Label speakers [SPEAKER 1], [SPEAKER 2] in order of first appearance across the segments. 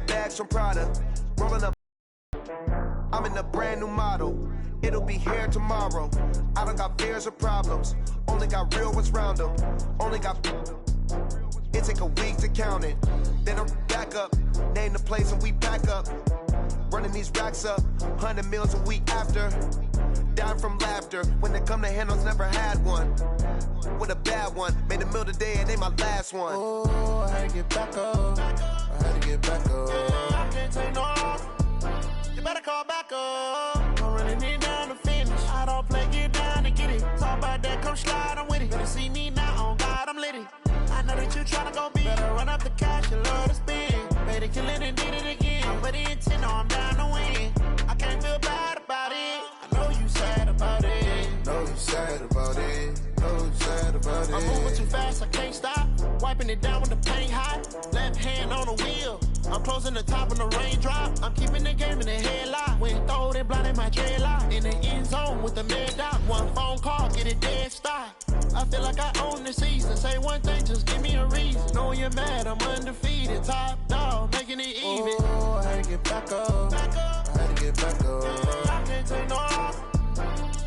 [SPEAKER 1] got bags from Prada. Rolling up. I'm in a brand new model. It'll be here tomorrow. I don't got fears or problems. Only got real ones round them. Only got. It take a week to count it. Then I'm back up. Name the place and we back up. Running these racks up. 100 meals a week after. Down from laughter. When they come to handles, never had one. With a bad one. Made a meal today and they my last one.
[SPEAKER 2] Oh, I had to get back up. I had to get back up.
[SPEAKER 3] I can't take no off. You better call back up. I'm running it down to finish. I don't play, get down to get it. Talk about that, come slide, I'm with it. Better see me now, on God, I'm litty. I know that you tryna go big. Better run up the cash, you love to spend. Made a killing and did it again. But the intent, no, I'm down to win. I can't feel bad about it. I know you sad about it.
[SPEAKER 2] Know you sad about it. Know you sad about it.
[SPEAKER 3] I'm moving too fast, I can't stop. Wiping it down with the paint hot. Left hand on the wheel. I'm closing the top of the raindrop. I'm keeping the game in the headlock. When throwed and blinded my dreadlock. In the end zone with the mid dot. One phone call, get it dead stop. I feel like I own the season. Say one thing, just give me a reason. Knowing you're mad, I'm undefeated. Top dog, making it even.
[SPEAKER 2] Oh, I had to get back up. I had to get back up.
[SPEAKER 3] I can't take no off.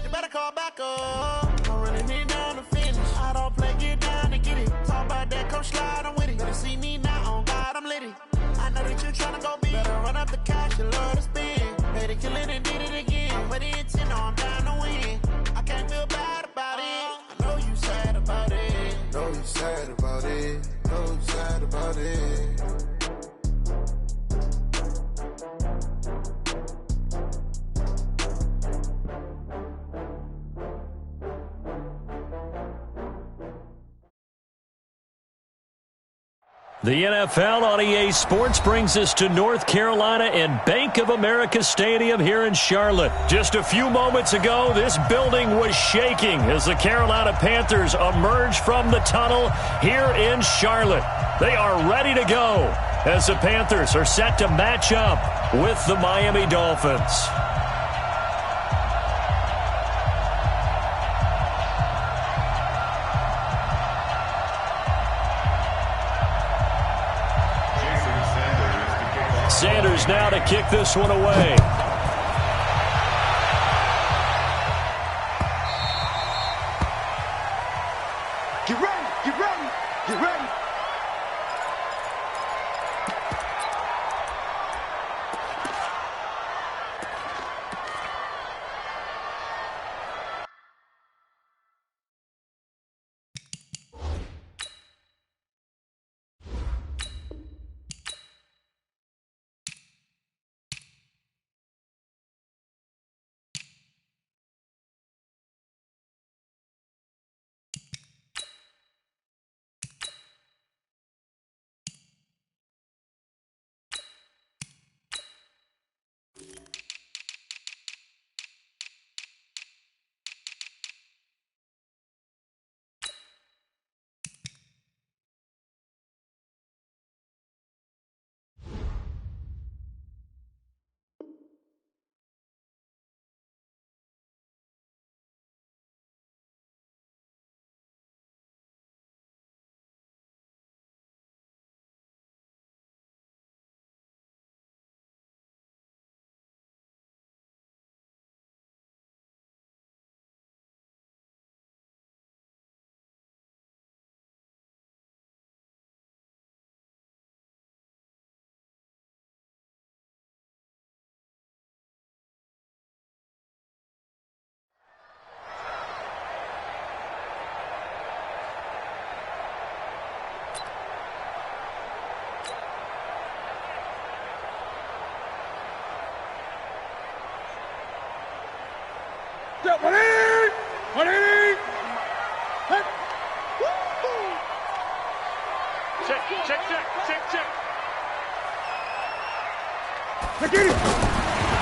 [SPEAKER 3] You better call back up. I'm running it down to finish. I don't play, get down to get it. Talk about that, come slide, I'm with it. Better see me now, on God, I'm litty. I know that you tryna go big. Better run up the cash, you love to spend. Made a killing and did it again. But the intent, no, I'm down to win. I can't feel bad about it. I know you sad about it.
[SPEAKER 2] Know you sad about it. Know you sad about it.
[SPEAKER 4] The NFL on EA Sports brings us to North Carolina and Bank of America Stadium here in Charlotte. Just a few moments ago, this building was shaking as the Carolina Panthers emerged from the tunnel here in Charlotte. They are ready to go as the Panthers are set to match up with the Miami Dolphins. Sanders now to kick this one away.
[SPEAKER 1] Get ready, get ready, get ready.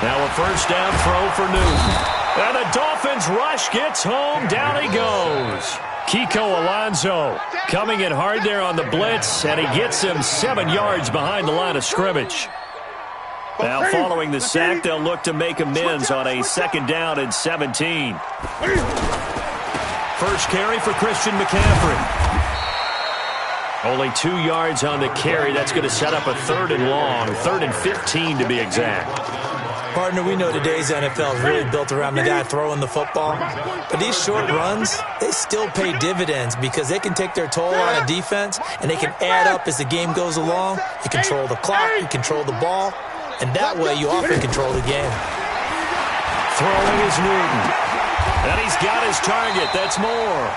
[SPEAKER 4] Now a first down throw for Newton. And the Dolphins rush gets home. Down he goes. Kiko Alonso coming in hard there on the blitz, and he gets him 7 yards behind the line of scrimmage. Now following the sack, they'll look to make amends on a 2nd down and 17. First carry for Christian McCaffrey. Only 2 yards on the carry. That's going to set up a 3rd and long, 3rd and 15 to be exact.
[SPEAKER 5] Partner, we know today's NFL is really built around the guy throwing the football. But these short runs, they still pay dividends because they can take their toll on a defense, and they can add up as the game goes along. You control the clock, you control the ball, and that way you often control the game.
[SPEAKER 4] Throwing is Newton. And he's got his target. That's more.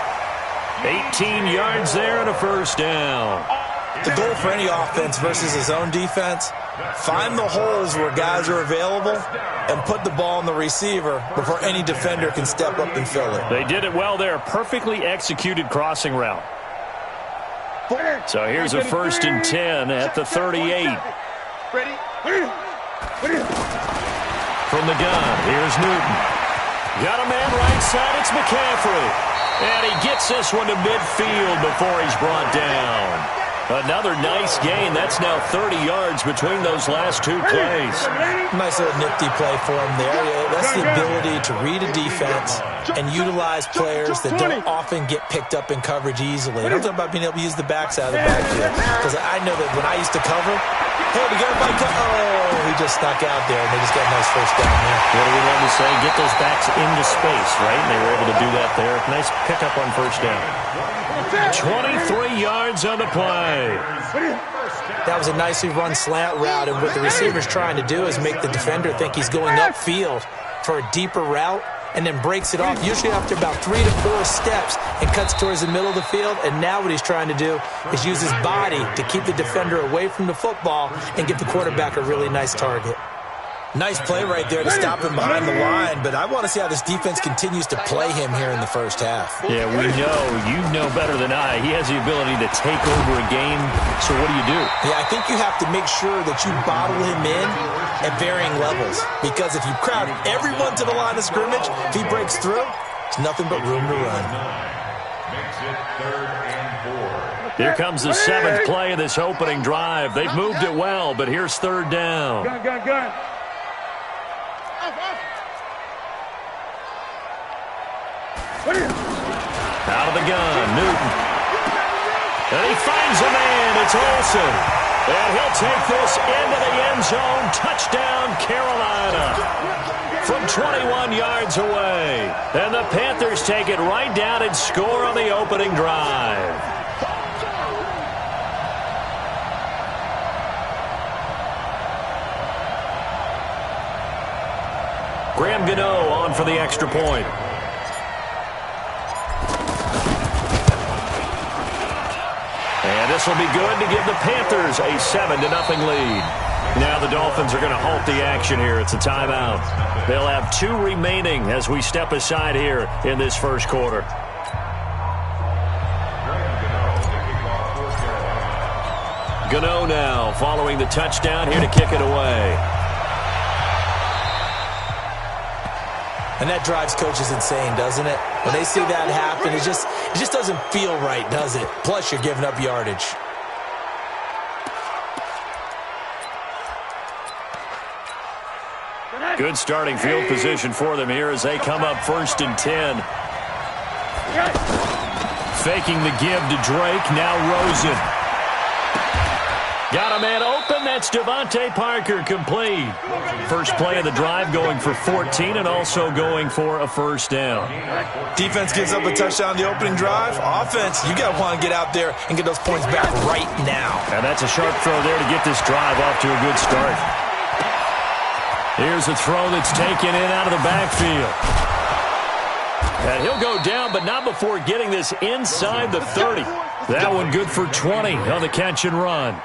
[SPEAKER 4] 18 yards there and a 1st down.
[SPEAKER 5] The goal for any offense versus his own defense, find the holes where guys are available and put the ball in the receiver before any defender can step up and fill it.
[SPEAKER 4] They did it well there. Perfectly executed crossing route. So here's a 1st and 10 at the 38. From the gun, here's Newton. Got a man right side, it's McCaffrey. And he gets this one to midfield before he's brought down. Another nice gain. That's now 30 yards between those last 2 plays.
[SPEAKER 5] Nice little nifty play for him there. That's the ability to read a defense and utilize players that don't often get picked up in coverage easily. I'm talking about being able to use the backs out of the backfield. Because I know that when I used to cover, hey, we got a bike. Oh, he just snuck out there, and they just got a nice 1st down there.
[SPEAKER 4] What do we love to say? Get those backs into space, right? And they were able to do that there. Nice pickup on 1st down. 23 yards on the play.
[SPEAKER 5] That was a nicely run slant route, and what the receiver's trying to do is make the defender think he's going upfield for a deeper route, and then breaks it off, usually after about 3 to 4 steps, and cuts towards the middle of the field. And now what he's trying to do is use his body to keep the defender away from the football and give the quarterback a really nice target. Nice play right there to stop him behind the line, but I want to see how this defense continues to play him here in the 1st half.
[SPEAKER 4] Yeah, we know. You know better than I. He has the ability to take over a game, so what do?
[SPEAKER 5] Yeah, I think you have to make sure that you bottle him in at varying levels, because if you crowd everyone to the line of scrimmage, if he breaks through, it's nothing but room to run.
[SPEAKER 4] Here comes the 7th play of this opening drive. They've moved it well, but here's 3rd down.
[SPEAKER 3] Gun.
[SPEAKER 4] Out of the gun, Newton. And he finds a man. It's Olsen. And he'll take this into the end zone. Touchdown, Carolina. From 21 yards away. And the Panthers take it right down and score on the opening drive. Graham Gano on for the extra point. And this will be good to give the Panthers a 7-0 lead. Now the Dolphins are going to halt the action here. It's a timeout. They'll have 2 remaining as we step aside here in this 1st quarter. Gano now following the touchdown here to kick it away.
[SPEAKER 5] And that drives coaches insane, doesn't it? When they see that happen, it just doesn't feel right, does it? Plus, you're giving up yardage.
[SPEAKER 4] Good starting field position for them here as they come up 1st and 10. Faking the give to Drake, now Rosen. Got a man open, that's Devontae Parker, complete. First play of the drive going for 14 and also going for a 1st down.
[SPEAKER 5] Defense gives up a touchdown the opening drive. Offense, you got to want to get out there and get those points back right now.
[SPEAKER 4] And that's a sharp throw there to get this drive off to a good start. Here's a throw that's taken in out of the backfield. And he'll go down, but not before getting this inside the 30. That one good for 20 on the catch and run.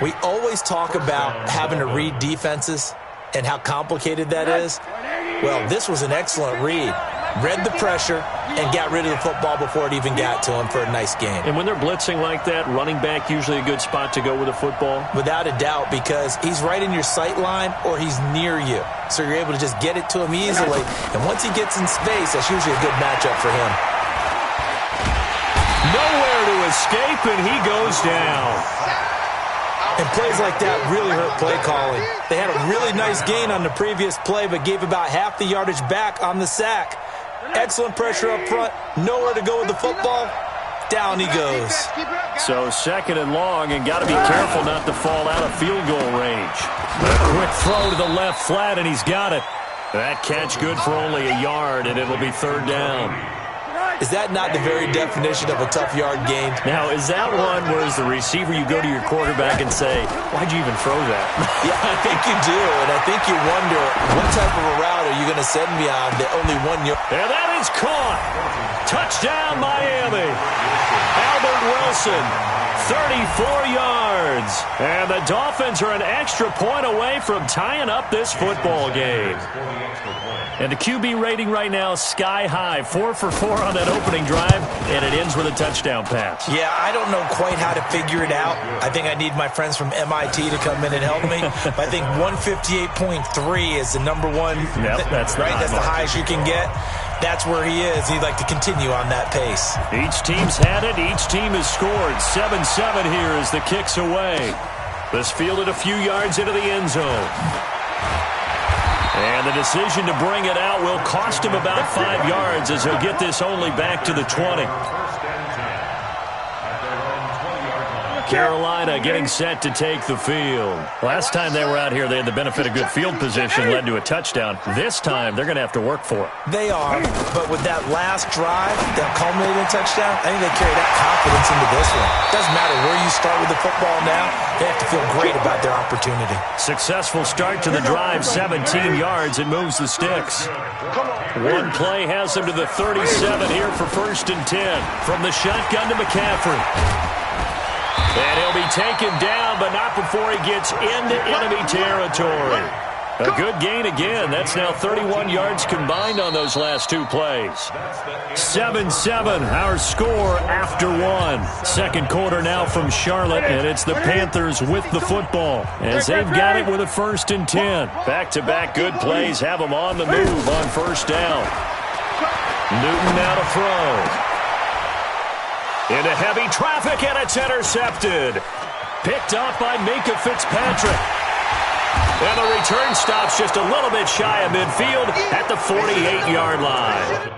[SPEAKER 5] We always talk about having to read defenses and how complicated that is. Well, this was an excellent read. Read the pressure and got rid of the football before it even got to him for a nice game.
[SPEAKER 4] And when they're blitzing like that, running back usually a good spot to go with a football?
[SPEAKER 5] Without a doubt, because he's right in your sight line or he's near you. So you're able to just get it to him easily. And once he gets in space, that's usually a good matchup for him.
[SPEAKER 4] Nowhere to escape, and he goes down.
[SPEAKER 5] And plays like that really hurt play calling. They had a really nice gain on the previous play, but gave about half the yardage back on the sack. Excellent pressure up front, nowhere to go with the football, Down he goes.
[SPEAKER 4] So 2nd and long, and got to be careful not to fall out of field goal range. A quick throw to the left flat, and he's got it. That catch good for only a yard, and it'll be 3rd down.
[SPEAKER 5] Is that not the very definition of a tough yard gain?
[SPEAKER 4] Now, is that one where as the receiver you go to your quarterback and say, why'd you even throw that?
[SPEAKER 5] Yeah, I think you do, and I think you wonder what type of a route are you going to send me on that only 1 yard.
[SPEAKER 4] And that is caught. Touchdown, Miami. Albert Wilson, 34 yards. And the Dolphins are an extra point away from tying up this football game. And the QB rating right now is sky high. 4 for 4 on that opening drive, and it ends with a touchdown pass.
[SPEAKER 5] Yeah, I don't know quite how to figure it out. I think I need my friends from MIT to come in and help me. But I think 158.3 is the number one.
[SPEAKER 4] Yep, that's
[SPEAKER 5] right. That's the highest you can get. That's where he is. He'd like to continue on that pace.
[SPEAKER 4] Each team's had it. Each team has scored. 7-7 here as the kick's away. This fielded a few yards into the end zone. And the decision to bring it out will cost him about 5 yards as he'll get this only back to the 20. Carolina getting set to take the field. Last time they were out here, they had the benefit of good field position, led to a touchdown. This time, they're going to have to work for it.
[SPEAKER 5] They are, but with that last drive, that culminating touchdown, I think they carry that confidence into this one. Doesn't matter where you start with the football now, they have to feel great about their opportunity.
[SPEAKER 4] Successful start to the drive, 17 yards, and moves the sticks. One play has him to the 37 here for 1st and 10. From the shotgun to McCaffrey. And he'll be taken down, but not before he gets into enemy territory. A good gain again. That's now 31 yards combined on those last 2 plays. 7-7, our score after 1. Second quarter now from Charlotte, and it's the Panthers with the football as they've got it with a 1st and 10. Back-to-back good plays have them on the move on 1st down. Newton now to throw. Into heavy traffic, and it's intercepted. Picked up by Minkah Fitzpatrick. And the return stops just a little bit shy of midfield at the 48-yard line.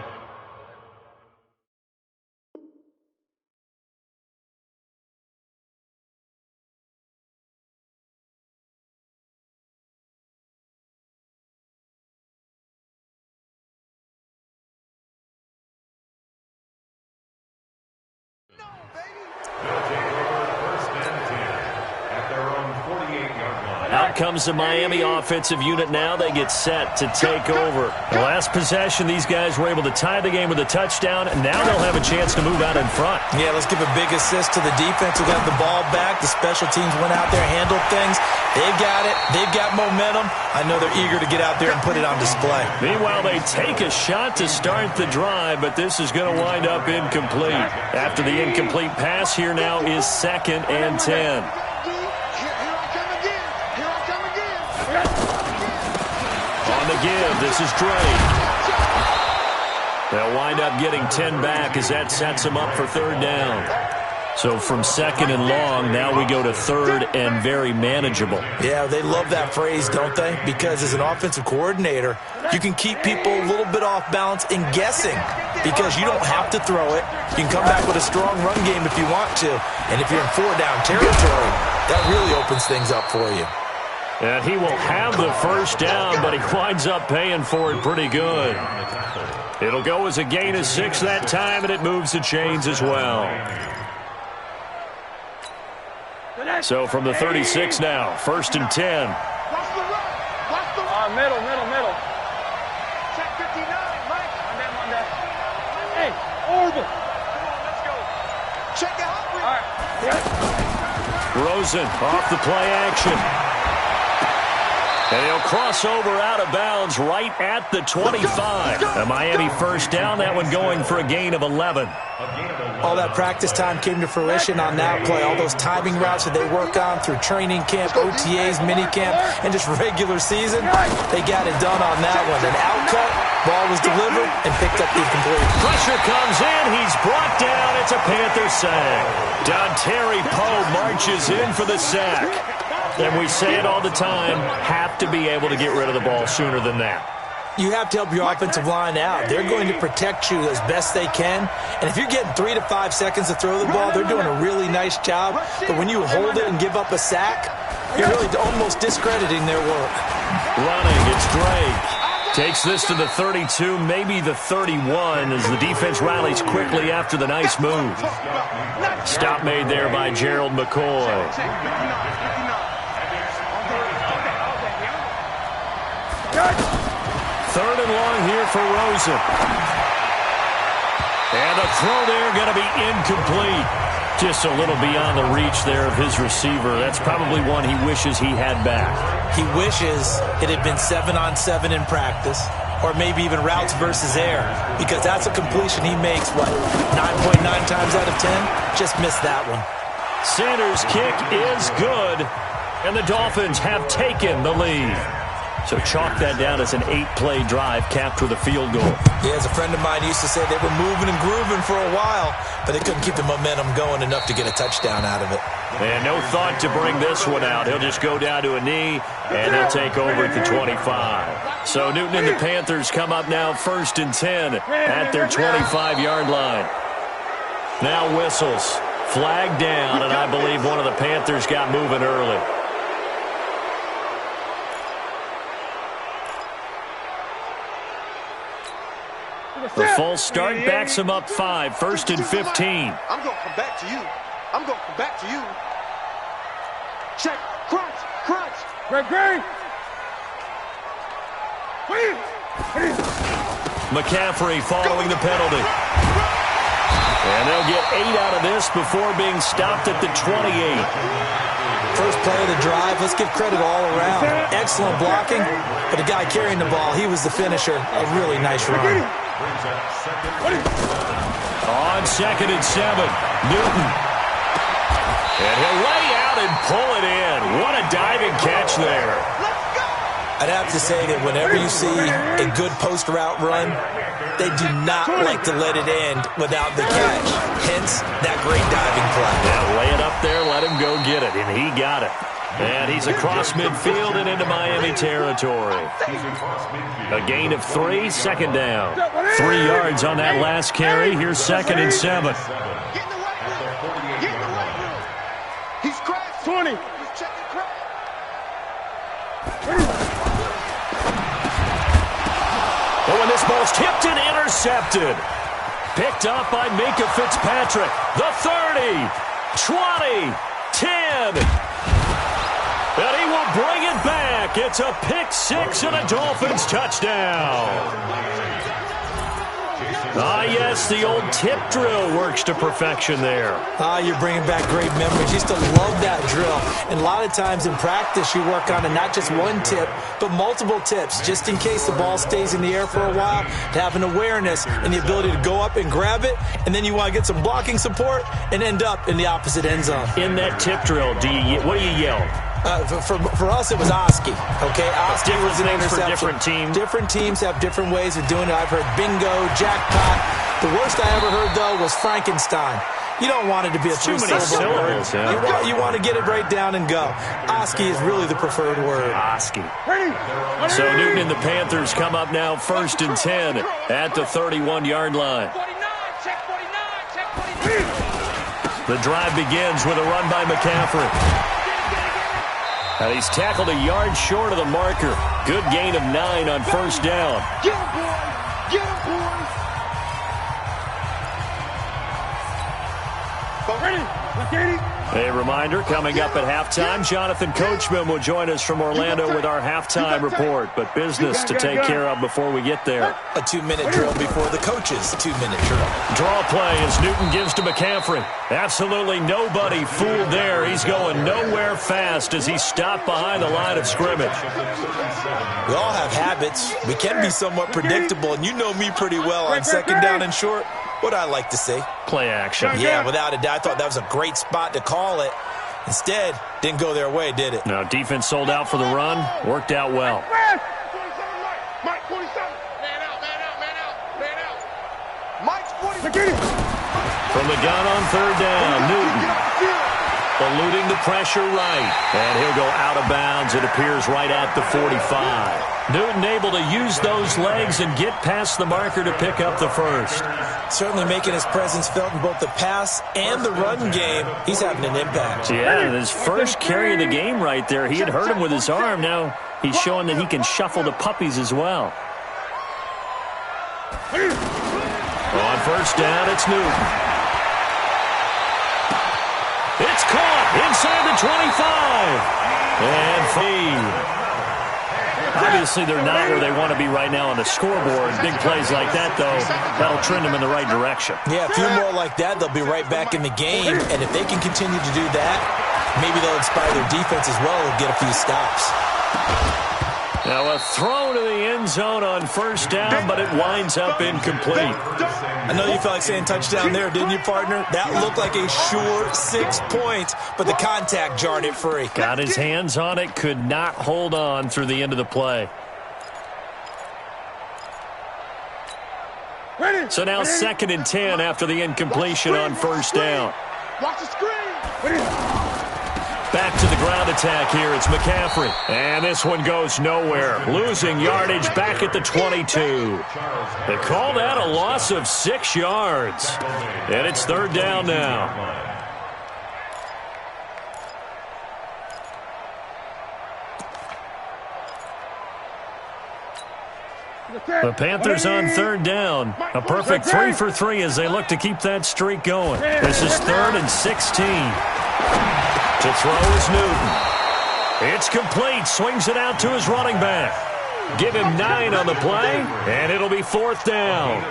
[SPEAKER 4] Out comes the Miami offensive unit now. They get set to take over. The last possession, these guys were able to tie the game with a touchdown, and now they'll have a chance to move out in front. Yeah, let's give a big assist to the defense who got the ball back. The special teams went out there, handled things. They've got it. They've got momentum. I know they're eager to get out there and put it on display. Meanwhile, they take a shot to start the drive, but this is going to wind up incomplete. After the incomplete pass, here now is 2nd and 10. Give. This is Drake. They'll wind up getting 10 back as that sets them up for 3rd down. So from 2nd and long, now we go to 3rd and very manageable. Yeah, they love that phrase, don't they? Because as an offensive coordinator, you can keep people a little bit off balance and guessing because you don't have to throw it. You can come back with a strong run game if you want to. And if you're in 4-down territory, that really opens things up for you. And he will have the 1st down, but he winds up paying for it pretty good. It'll go as a gain of 6 that time, and it moves the chains as well. So from the 36 now, 1st and 10.
[SPEAKER 6] Middle. Check 59, Mike. On that. Hey, Orville. Let's go. Check out. All right.
[SPEAKER 4] Rosen off the play action. And he'll cross over out of bounds right at the 25. A Miami 1st down, that one going for a gain of 11. All that practice time came to fruition on that play. All those timing routes that they work on through training camp, OTAs, minicamp, and just regular season, they got it done on that one. An outcut, ball was delivered, and picked up the incomplete. Pressure comes in, he's brought down. It's a Panther sack. Dontari Poe marches in for the sack. And we say it all the time, have to be able to get rid of the ball sooner than that.
[SPEAKER 5] You have to help your offensive line out. They're going to protect you as best they can. And if you're getting 3 to 5 seconds to throw the ball, they're doing a really nice job. But when you hold it and give up a sack, you're really almost discrediting their work.
[SPEAKER 4] Running, it's Drake. Takes this to the 32, maybe the 31, as the defense rallies quickly after the nice move. Stop made there by Gerald McCoy. Third and long here for Rosen. And the throw there going to be incomplete. Just a little beyond the reach there of his receiver. That's probably one he wishes he had back.
[SPEAKER 5] He wishes it had been 7-on-7 in practice, or maybe even routes versus air, because that's a completion he makes, 9.9 times out of 10? Just missed that one.
[SPEAKER 4] Sanders' kick is good, and the Dolphins have taken the lead. So chalk that down as an 8-play drive capped with a field goal.
[SPEAKER 5] Yeah, as a friend of mine used to say, they were moving and grooving for a while, but they couldn't keep the momentum going enough to get a touchdown out of it.
[SPEAKER 4] And no thought to bring this one out. He'll just go down to a knee, and he'll take over at the 25. So Newton and the Panthers come up now 1st and 10 at their 25-yard line. Now whistles. Flag down, and I believe one of the Panthers got moving early. The false start backs him up 5, 1st and 15.
[SPEAKER 6] I'm going to come back to you. I'm going to come back to you. Check. Crunch. Crunch. Great.
[SPEAKER 4] McCaffrey following the penalty. And they'll get 8 out of this before being stopped at the 28.
[SPEAKER 5] First play of the drive, let's give credit all around. Excellent blocking, but the guy carrying the ball, he was the finisher. A really nice run.
[SPEAKER 4] On 2nd and 7, Newton. And he'll lay out and pull it in. What a diving catch there.
[SPEAKER 5] I'd have to say that whenever you see a good post route run, they do not like to let it end without the catch. Hence, that great diving play.
[SPEAKER 4] Yeah, lay it up there, let him go get it, and he got it. And he's across midfield and into Miami territory. A gain of 3, 2nd down. 3 yards on that last carry. Here's 2nd and 7.
[SPEAKER 6] Get in the right room. Get in the right room. He's crashed. 20. He's checking crash.
[SPEAKER 4] But when this ball's tipped and intercepted. Picked up by Minka Fitzpatrick. The 30, 20, 10. And he will bring it back. It's a pick 6 and a Dolphins touchdown. Ah, yes, the old tip drill works to perfection there.
[SPEAKER 5] You're bringing back great memories. Used to love that drill. And a lot of times in practice, you work on it, not just one tip, but multiple tips, just in case the ball stays in the air for a while, to have an awareness and the ability to go up and grab it, and then you want to get some blocking support and end up in the opposite end zone.
[SPEAKER 4] In that tip drill, what do you yell?
[SPEAKER 5] For us, it was Oski. Okay, Oski was an interception.
[SPEAKER 4] For different teams.
[SPEAKER 5] Different teams have different ways of doing it. I've heard bingo, jackpot. The worst I ever heard, though, was Frankenstein. You don't want it to be a
[SPEAKER 4] too many syllables. Yeah.
[SPEAKER 5] You want to get it right down and go. Oski is really the preferred word.
[SPEAKER 4] Oski. So Newton and the Panthers come up now 1st and 10 at the 31-yard line. The drive begins with a run by McCaffrey. And he's tackled a yard short of the marker. Good gain of 9 on 1st down.
[SPEAKER 6] Get him, boys! Get him, boys! Ready?
[SPEAKER 4] A reminder, coming up at halftime, Jonathan Coachman will join us from Orlando with our halftime report. But business to take care of before we get there.
[SPEAKER 5] A 2-minute drill before the coach's 2-minute drill.
[SPEAKER 4] Draw play as Newton gives to McCaffrey. Absolutely nobody fooled there. He's going nowhere fast as he's stopped behind the line of scrimmage.
[SPEAKER 5] We all have habits. We can be somewhat predictable, and you know me pretty well on 2nd down and short. What I like to see.
[SPEAKER 4] Play action.
[SPEAKER 5] Yeah, without a doubt. I thought that was a great spot to call it. Instead, didn't go their way, did it?
[SPEAKER 4] No, defense sold out for the run. Worked out well.
[SPEAKER 6] Mike 47. Man out.
[SPEAKER 3] Mike's 47.
[SPEAKER 4] From the gun on 3rd down, Newton. eluding the pressure right. And he'll go out of bounds. It appears right at the 45. Newton able to use those legs and get past the marker to pick up the first.
[SPEAKER 5] Certainly making his presence felt in both the pass and the run game. He's having an impact.
[SPEAKER 4] Yeah, his first carry of the game right there. He had hurt him with his arm. Now he's showing that he can shuffle the puppies as well. On first down, it's Newton. It's caught inside the 25. And feed. Obviously, they're not where they want to be right now on the scoreboard. Big plays like that, though, that'll trend them in the right direction.
[SPEAKER 5] Yeah, a few more like that, they'll be right back in the game. And if they can continue to do that, maybe they'll inspire their defense as well and get a few stops.
[SPEAKER 4] Now a throw to the end zone on first down, but it winds up incomplete.
[SPEAKER 5] I know you felt like saying touchdown there, didn't you, partner? That looked like a sure 6 points, but the contact jarred it free.
[SPEAKER 4] Got his hands on it, could not hold on through the end of the play. So now 2nd and 10 after the incompletion on first down.
[SPEAKER 6] Watch the screen.
[SPEAKER 4] Back to the ground attack here. It's McCaffrey. And this one goes nowhere. Losing yardage back at the 22. They call that a loss of 6 yards. And it's 3rd down now. The Panthers on 3rd down. A perfect 3 for 3 as they look to keep that streak going. This is 3rd and 16. To throw is Newton. It's complete. Swings it out to his running back. Give him 9 on the play, and it'll be 4th down.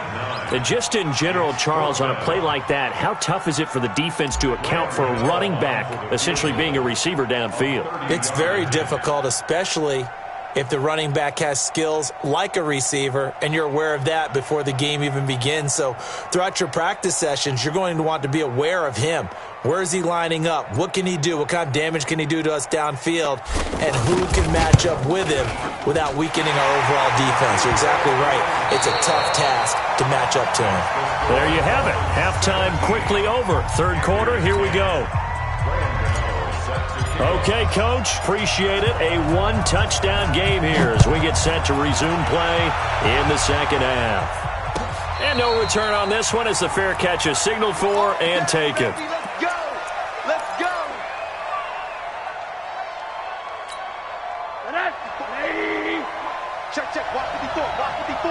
[SPEAKER 4] And just in general, Charles, on a play like that, how tough is it for the defense to account for a running back essentially being a receiver downfield?
[SPEAKER 5] It's very difficult, especially if the running back has skills like a receiver, and you're aware of that before the game even begins. So throughout your practice sessions, you're going to want to be aware of him. Where is he lining up? What can he do? What kind of damage can he do to us downfield? And who can match up with him without weakening our overall defense? You're exactly right. It's a tough task to match up to him.
[SPEAKER 4] There you have it. Halftime quickly over. 3rd quarter, here we go. Okay, Coach, appreciate it. A 1-touchdown game here as we get set to resume play in the 2nd half. And no return on this one as the fair catch is signaled for and taken.
[SPEAKER 6] Let's go. Let's go. Check, check. Watch 54. Watch 54.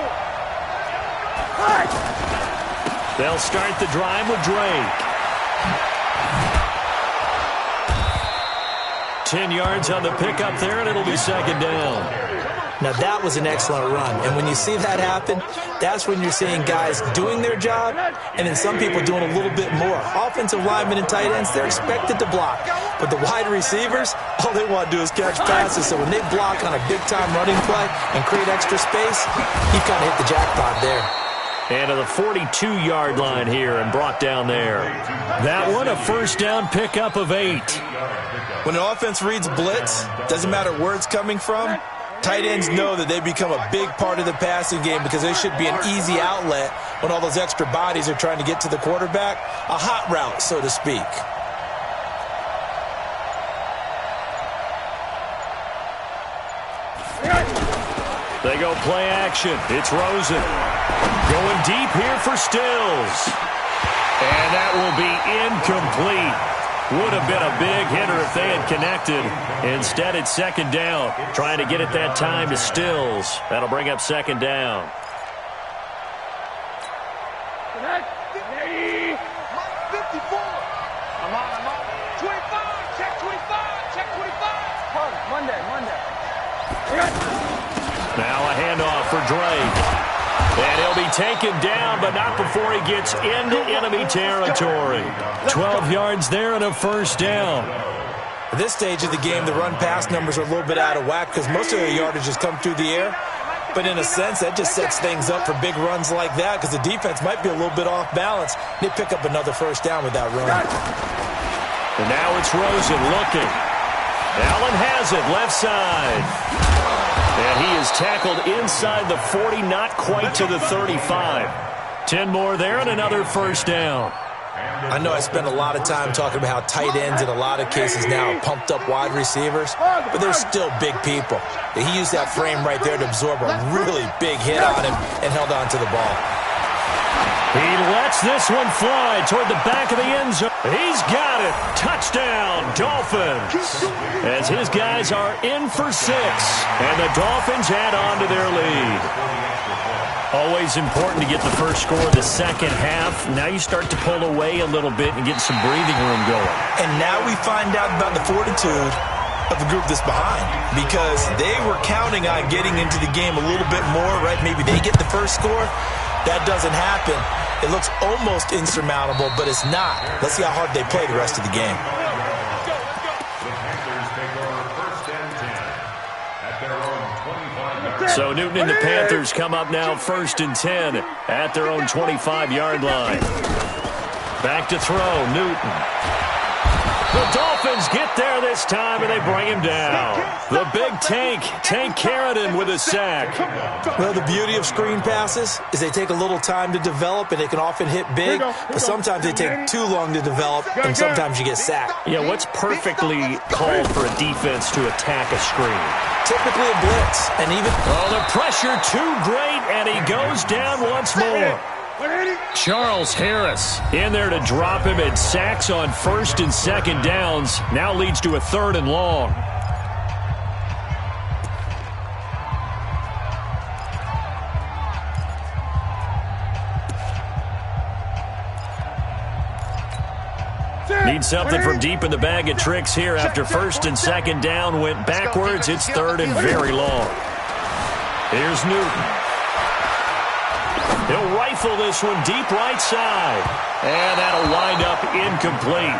[SPEAKER 4] They'll start the drive with Drake. 10 yards on the pickup there, and it'll be 2nd down.
[SPEAKER 5] Now, that was an excellent run. And when you see that happen, that's when you're seeing guys doing their job and then some people doing a little bit more. Offensive linemen and tight ends, they're expected to block. But the wide receivers, all they want to do is catch passes. So when they block on a big-time running play and create extra space, you kind of hit the jackpot there.
[SPEAKER 4] And to the 42-yard line here and brought down there. That one, a first down pickup of 8.
[SPEAKER 5] When an offense reads blitz, doesn't matter where it's coming from, tight ends know that they become a big part of the passing game because they should be an easy outlet when all those extra bodies are trying to get to the quarterback. A hot route, so to speak.
[SPEAKER 4] They go play action. It's Rosen. Going deep here for Stills. And that will be incomplete. Would have been a big hitter if they had connected. Instead, it's 2nd down. Trying to get it that time to Stills. That'll bring up 2nd down.
[SPEAKER 6] Connect. 54. I'm on. 25. Check 25. Check 25. Monday.
[SPEAKER 4] Now a handoff for Drake. And he'll be taken down, but not before he gets into enemy territory. 12 yards there and a first down.
[SPEAKER 5] At this stage of the game, the run-pass numbers are a little bit out of whack because most of their yardage has come through the air. But in a sense, that just sets things up for big runs like that because the defense might be a little bit off balance. They pick up another first down with that run.
[SPEAKER 4] And now it's Rosen looking. Allen has it, left side. And he is tackled inside the 40, not quite to the 35. 10 more there and another first down.
[SPEAKER 5] I know I spend a lot of time talking about how tight ends in a lot of cases now are pumped up wide receivers, but they're still big people. He used that frame right there to absorb a really big hit on him and held on to the ball.
[SPEAKER 4] He lets this one fly toward the back of the end zone. He's got it. Touchdown, Dolphins. As his guys are in for 6, and the Dolphins add on to their lead. Always important to get the first score of the second half. Now you start to pull away a little bit and get some breathing room going.
[SPEAKER 5] And now we find out about the fortitude of the group that's behind, because they were counting on getting into the game a little bit more, right? Maybe they get the first score. That doesn't happen. It looks almost insurmountable, but it's not. Let's see how hard they play the rest of the game.
[SPEAKER 4] So Newton and the Panthers come up now 1st and 10 at their own 25-yard line. Back to throw, Newton. The Dolphins get there this time, and they bring him down. The big Tank Carradine with a sack.
[SPEAKER 5] Well, the beauty of screen passes is they take a little time to develop, and they can often hit big, but sometimes they take too long to develop, and sometimes you get sacked.
[SPEAKER 4] Yeah, what's perfectly called for a defense to attack a screen?
[SPEAKER 5] Typically a blitz, and even...
[SPEAKER 4] Oh, the pressure too great, and he goes down once more. Charles Harris in there to drop him, and sacks on 1st and 2nd downs. Now leads to a 3rd and long. Need something from deep in the bag of tricks here after 1st and 2nd down went backwards. It's 3rd and very long. Here's Newton. He'll rifle this one deep right side. And that'll wind up incomplete.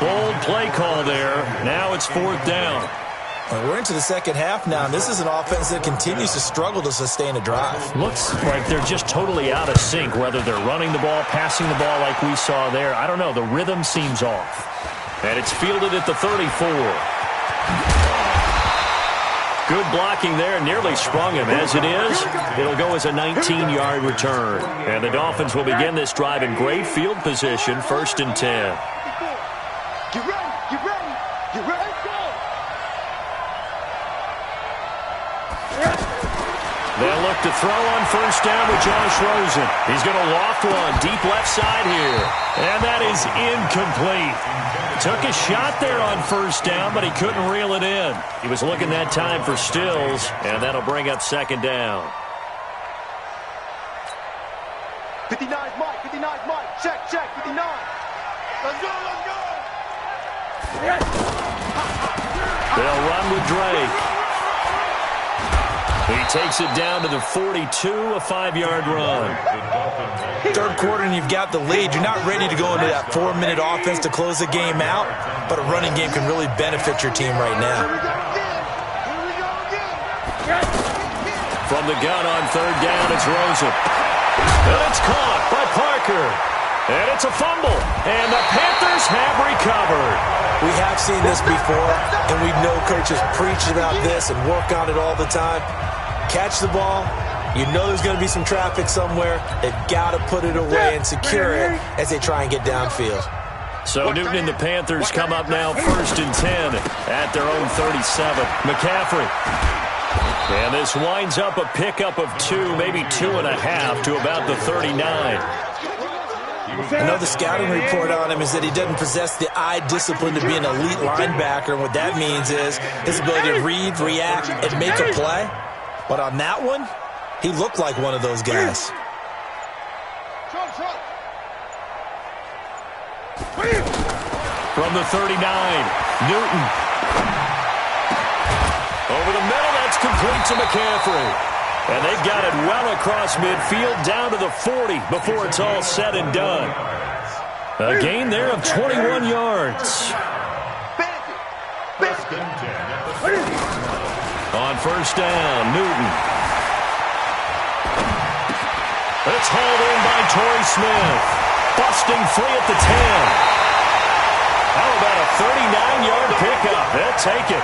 [SPEAKER 4] Bold play call there. Now it's 4th down.
[SPEAKER 5] Well, we're into the second half now, and this is an offense that continues to struggle to sustain a drive.
[SPEAKER 4] Looks like they're just totally out of sync, whether they're running the ball, passing the ball like we saw there. I don't know. The rhythm seems off. And it's fielded at the 34. Good blocking there. Nearly sprung him. As it is, it'll go as a 19-yard return. And the Dolphins will begin this drive in great field position, 1st and 10.
[SPEAKER 6] Get ready, get ready, get ready, go!
[SPEAKER 4] They'll look to throw on 1st down with Josh Rosen. He's going to loft one deep left side here. And that is incomplete. Took a shot there on 1st down, but he couldn't reel it in. He was looking that time for Stills, and that'll bring up 2nd down.
[SPEAKER 6] 59's Mike, 59's Mike. Check, 59. Let's go, let's go!
[SPEAKER 4] They'll run with Drake. He takes it down to the 42, a 5-yard run.
[SPEAKER 5] Third quarter and you've got the lead. You're not ready to go into that 4-minute offense to close the game out, but a running game can really benefit your team right now.
[SPEAKER 4] From the gun on 3rd down, it's Rosen. And it's caught by Parker. And it's a fumble. And the Panthers have recovered.
[SPEAKER 5] We have seen this before, and we know coaches preach about this and work on it all the time. Catch the ball. You know there's going to be some traffic somewhere. They've got to put it away and secure it as they try and get downfield.
[SPEAKER 4] So Newton and the Panthers come up now 1st and 10 at their own 37. McCaffrey. And this winds up a pickup of 2, maybe 2.5 to about the 39.
[SPEAKER 5] I know the scouting report on him is that he doesn't possess the eye discipline to be an elite linebacker. And what that means is his ability to read, react, and make a play. But on that one, he looked like one of those guys.
[SPEAKER 4] From the 39, Newton. Over the middle, that's complete to McCaffrey. And they've got it well across midfield, down to the 40 before it's all said and done. A gain there of 21 yards. On 1st down, Newton. It's hauled in by Torrey Smith. Busting free at the 10. How about a 39-yard pickup? They'll take it.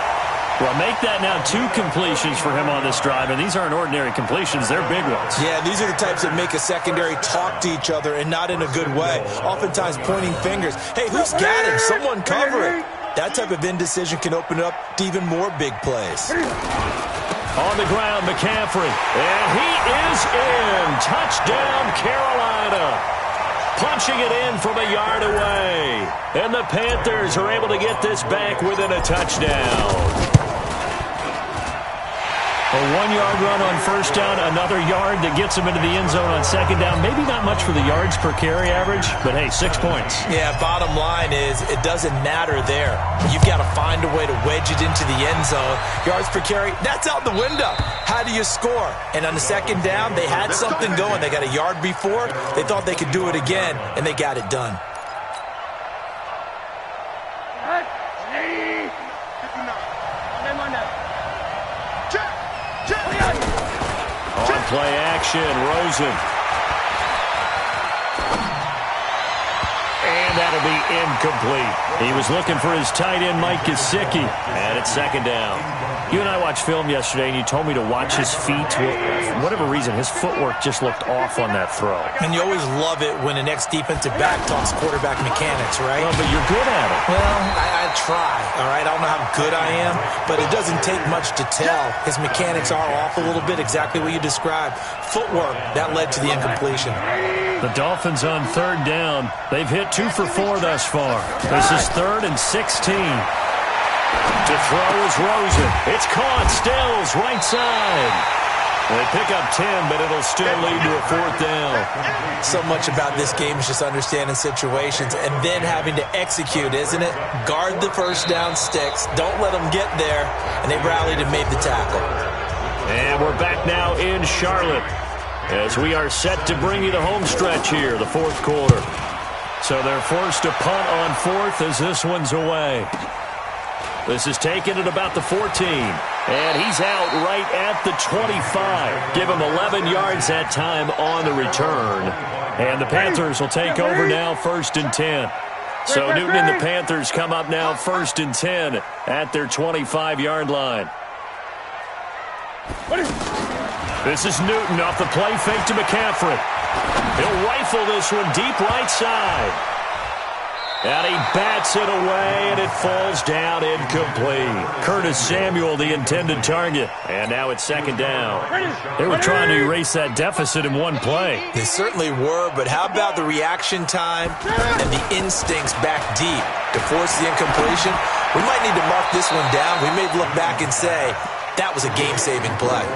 [SPEAKER 4] Well, make that now 2 completions for him on this drive, and these aren't ordinary completions. They're big ones.
[SPEAKER 5] Yeah, these are the types that make a secondary talk to each other and not in a good way. Oftentimes pointing fingers. Hey, who's got him? Someone cover it. That type of indecision can open up to even more big plays.
[SPEAKER 4] On the ground, McCaffrey. And he is in. Touchdown, Carolina. Punching it in from a yard away. And the Panthers are able to get this back within a touchdown. A 1-yard run on first down, another yard that gets him into the end zone on second down. Maybe not much for the yards per carry average, but hey, 6 points.
[SPEAKER 5] Yeah, bottom line is it doesn't matter there. You've got to find a way to wedge it into the end zone. Yards per carry, that's out the window. How do you score? And on the second down, they had something going. They got a yard before. They thought they could do it again, and they got it done.
[SPEAKER 4] On play action, Rosen. And that'll be incomplete. He was looking for his tight end, Mike Gesicki. And it's second down. You and I watched film yesterday, and you told me to watch his feet. For whatever reason, his footwork just looked off on that throw.
[SPEAKER 5] And you always love it when an ex-defensive back talks quarterback mechanics, right?
[SPEAKER 4] Well, but you're good at it.
[SPEAKER 5] Well, I try, all right? I don't know how good I am, but it doesn't take much to tell. His mechanics are off a little bit, exactly what you described. Footwork, that led to the incompletion.
[SPEAKER 4] The Dolphins on third down. They've hit 2 for 4 thus far. This is 3rd and 16. To throw is Rosen. It's caught. Stills, right side. They pick up 10, but it'll still lead to a 4th down.
[SPEAKER 5] So much about this game is just understanding situations and then having to execute, isn't it? Guard the first down sticks. Don't let them get there. And they rallied and made the tackle.
[SPEAKER 4] And we're back now in Charlotte as we are set to bring you the home stretch here, the 4th quarter. So they're forced to punt on 4th as this one's away. This is taken at about the 14. And he's out right at the 25. Give him 11 yards that time on the return. And the Panthers will take over now 1st and 10. So Newton and the Panthers come up now 1st and 10 at their 25-yard line. This is Newton off the play fake to McCaffrey. He'll rifle this one deep right side. And he bats it away, and it falls down incomplete. Curtis Samuel, the intended target. And now it's second down. They were trying to erase that deficit in one play.
[SPEAKER 5] They certainly were, but how about the reaction time and the instincts back deep to force the incompletion? We might need to mark this one down. We may look back and say, that was a game-saving play.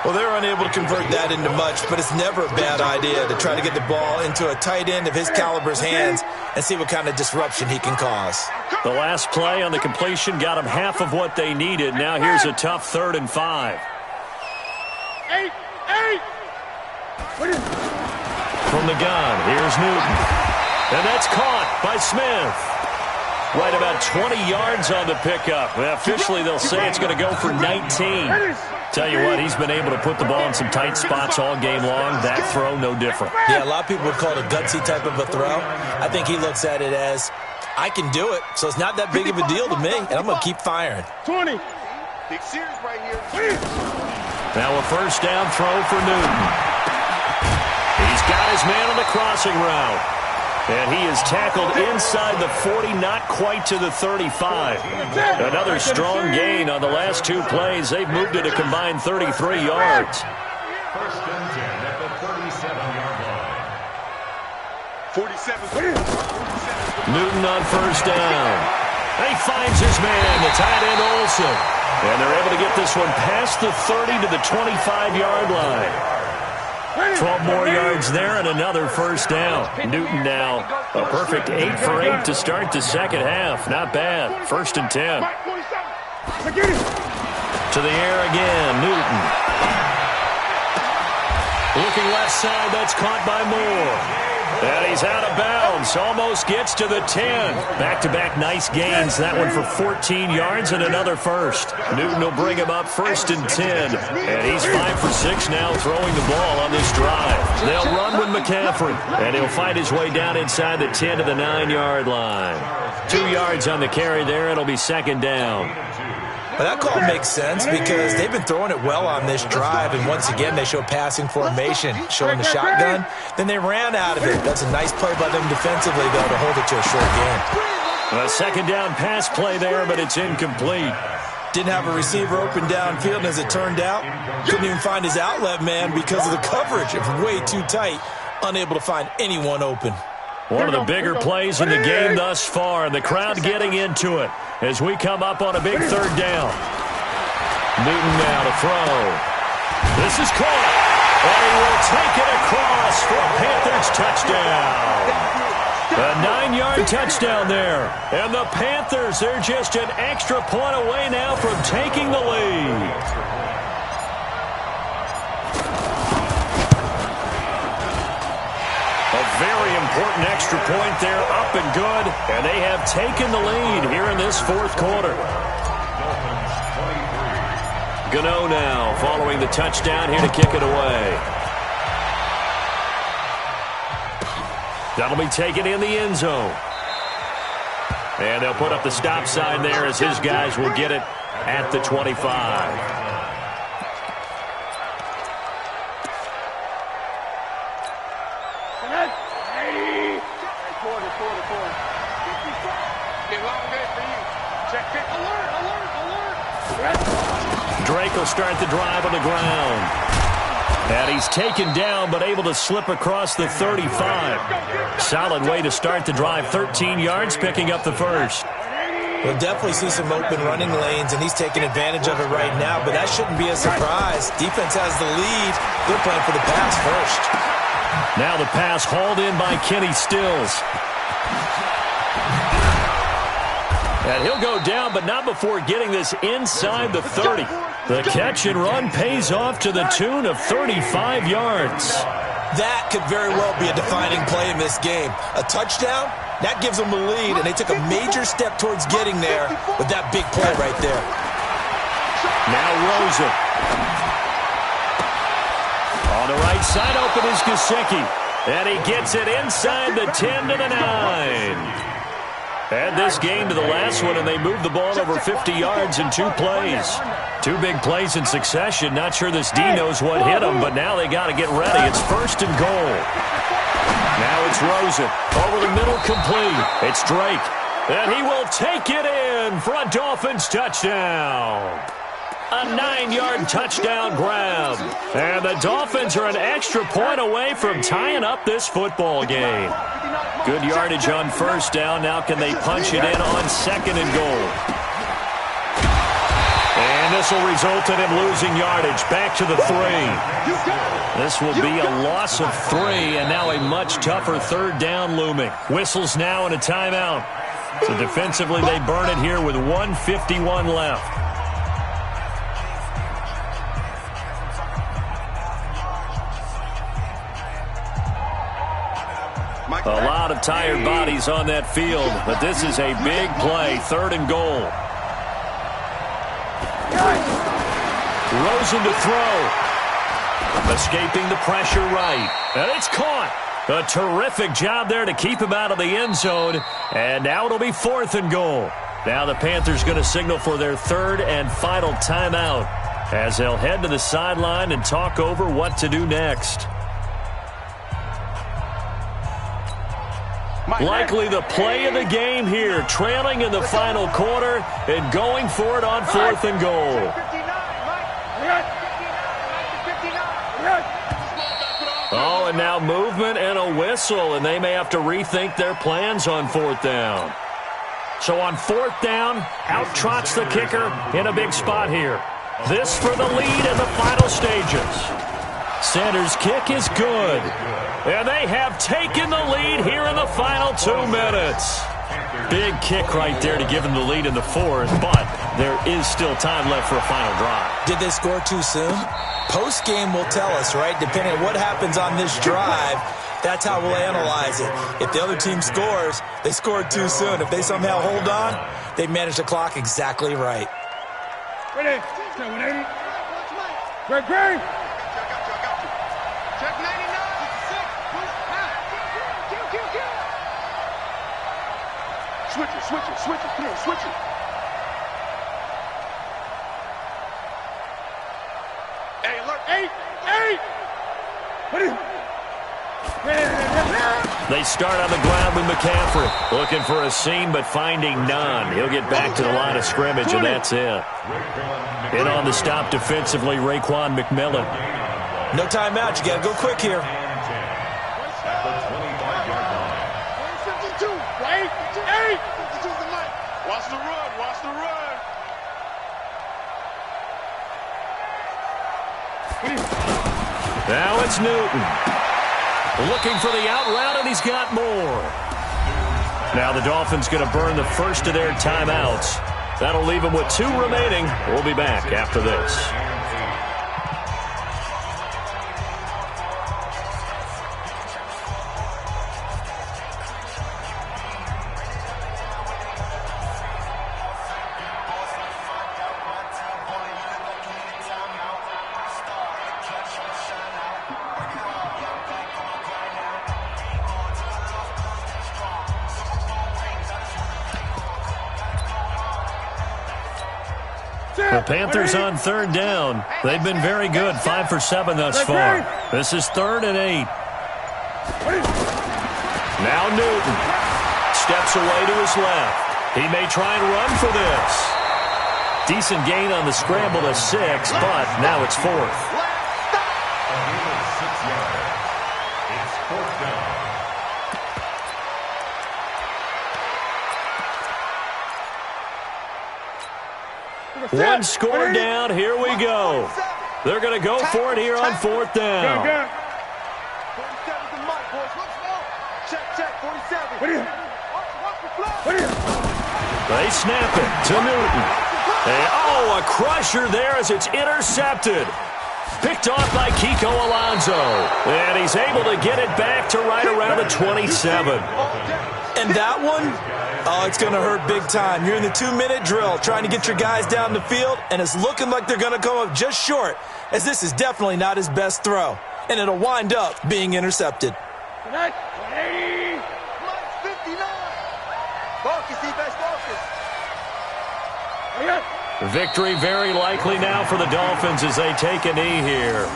[SPEAKER 5] Well, they're unable to convert that into much, but it's never a bad idea to try to get the ball into a tight end of his caliber's hands and see what kind of disruption he can cause.
[SPEAKER 4] The last play on the completion got them half of what they needed. Now here's a tough 3rd and 5. From the gun, here's Newton. And that's caught by Smith. Right about 20 yards on the pickup. Well, officially, they'll say it's going to go for 19. Tell you what, he's been able to put the ball in some tight spots all game long. That throw, no different.
[SPEAKER 5] Yeah, a lot of people would call it a gutsy type of a throw. I think he looks at it as, I can do it, so it's not that big of a deal to me, and I'm going to keep firing.
[SPEAKER 6] 20. Big series right here.
[SPEAKER 4] Now a first down throw for Newton. He's got his man on the crossing route. And he is tackled inside the 40, not quite to the 35. Another strong gain on the last 2 plays. They've moved it a combined 33 yards.
[SPEAKER 7] 1st and 10 at the 37-yard line.
[SPEAKER 6] 47.
[SPEAKER 4] Newton on first down. He finds his man, the tight end Olsen. And they're able to get this one past the 30 to the 25-yard line. 12 more yards there and another first down. Newton now a perfect 8 for 8 to start the second half. Not bad. 1st and 10. To the air again, Newton. Looking left side, that's caught by Moore. And he's out of bounds. Almost gets to the 10. Back-to-back nice gains. That one for 14 yards and another first. Newton will bring him up 1st and 10. And he's 5 for 6 now throwing the ball on this drive. They'll run with McCaffrey. And he'll fight his way down inside the 10 to the 9-yard line. 2 yards on the carry there. It'll be second down.
[SPEAKER 5] Well, that call makes sense because they've been throwing it well on this drive, and once again, they show passing formation, showing the shotgun. Then they ran out of it. That's a nice play by them defensively, though, to hold it to a short game.
[SPEAKER 4] A second down pass play there, but it's incomplete.
[SPEAKER 5] Didn't have a receiver open downfield, and as it turned out, couldn't even find his outlet man because of the coverage. It was way too tight, unable to find anyone open.
[SPEAKER 4] One of the bigger plays in the game thus far, and the crowd getting into it as we come up on a big third down. Newton now to throw. This is caught, and he will take it across for a Panthers touchdown. A 9-yard touchdown there. And the Panthers, they're just an extra point away now from taking the lead. A very important extra point there, up and good. And they have taken the lead here in this fourth quarter. Gano now following the touchdown here to kick it away. That'll be taken in the end zone. And they'll put up the stop sign there as his guys will get it at the 25. Drake will start the drive on the ground. And he's taken down, but able to slip across the 35. Solid way to start the drive. 13 yards, picking up the first.
[SPEAKER 5] We'll definitely see some open running lanes, and he's taking advantage of it right now, but that shouldn't be a surprise. Defense has the lead. They're playing for the pass first.
[SPEAKER 4] Now the pass hauled in by Kenny Stills. And he'll go down, but not before getting this inside the 30. The catch and run pays off to the tune of 35 yards.
[SPEAKER 5] That could very well be a defining play in this game. A touchdown, that gives them the lead, and they took a major step towards getting there with that big play right there.
[SPEAKER 4] Now Rosen. On the right side, open is Gesicki. And he gets it inside the 10 to the 9. Add this game to the last one, and they moved the ball over 50 yards in 2 plays. 2 big plays in succession. Not sure this D knows what hit him, but now they got to get ready. It's 1st and goal. Now it's Rosen. Over the middle, complete. It's Drake. And he will take it in for a Dolphins touchdown. A 9-yard touchdown grab. And the Dolphins are an extra point away from tying up this football game. Good yardage on first down. Now can they punch it in on 2nd and goal? And this will result in him losing yardage. Back to the 3. This will be a loss of 3, and now a much tougher 3rd down looming. Whistles now and a timeout. So defensively they burn it here with 1:51 left. A lot of tired bodies on that field, but this is a big play. 3rd and goal. Rosen to throw. Escaping the pressure right. And it's caught. A terrific job there to keep him out of the end zone. And now it'll be 4th and goal. Now the Panthers going to signal for their 3rd and final timeout as they'll head to the sideline and talk over what to do next. Likely the play of the game here, trailing in the final quarter and going for it on 4th and goal. Oh, and now movement and a whistle, and they may have to rethink their plans on 4th down. So on 4th down, out trots the kicker in a big spot here. This for the lead in the final stages. Sanders' kick is good. And they have taken the lead here in the final 2 minutes. Big kick right there to give them the lead in the 4th, but there is still time left for a final drive.
[SPEAKER 5] Did they score too soon? Post-game will tell us, right? Depending on what happens on this drive, that's how we'll analyze it. If the other team scores, they scored too soon. If they somehow hold on, they manage the clock exactly right.
[SPEAKER 8] Ready? 180. Greg. Check 99. Switch it. Come on, switch it. Wait. Hey.
[SPEAKER 4] They start on the ground with McCaffrey. Looking for a seam, but finding none. He'll get back to the line of scrimmage, and that's it. In on the stop defensively, Raekwon McMillan.
[SPEAKER 5] No timeout. You got to go quick here.
[SPEAKER 8] Wait. Hey.
[SPEAKER 6] Watch the run. Watch the run.
[SPEAKER 4] Now it's Newton. Looking for the out route, and he's got more. Now the Dolphins going to burn the first of their timeouts. That'll leave them with 2 remaining. We'll be back after this. The Panthers on 3rd down. They've been very good, 5 for 7 thus far. This is 3rd and 8. Now Newton steps away to his left. He may try and run for this. Decent gain on the scramble to 6, but now it's 4th.
[SPEAKER 7] It's 4th down.
[SPEAKER 4] One score down. Here we go. They're going to go for it here on 4th down.
[SPEAKER 6] 47's the mic, boys. Check, 47.
[SPEAKER 4] They snap it to Newton. A crusher there as it's intercepted. Picked off by Kiko Alonso. And he's able to get it back to right around the 27.
[SPEAKER 5] And that one, it's going to hurt big time. You're in the 2-minute drill trying to get your guys down the field, and it's looking like they're going to come up just short, as this is definitely not his best throw. And it'll wind up being intercepted.
[SPEAKER 8] 180.
[SPEAKER 6] 59. Focus, defense, focus.
[SPEAKER 4] Victory very likely now for the Dolphins as they take a knee here.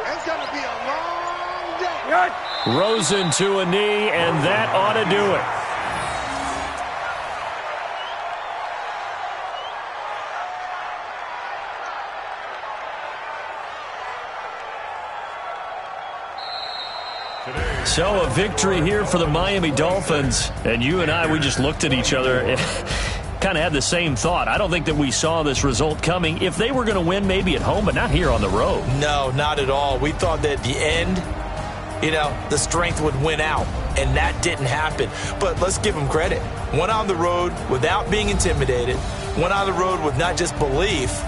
[SPEAKER 6] It's going to be a long day.
[SPEAKER 4] Rosen to a knee, and that ought to do it. So a victory here for the Miami Dolphins. And you and I, we just looked at each other and kind of had the same thought. I don't think that we saw this result coming. If they were going to win, maybe at home, but not here on the road.
[SPEAKER 5] No, not at all. We thought that at the end, the strength would win out, and that didn't happen. But let's give them credit. Went on the road without being intimidated. Went on the road with not just belief,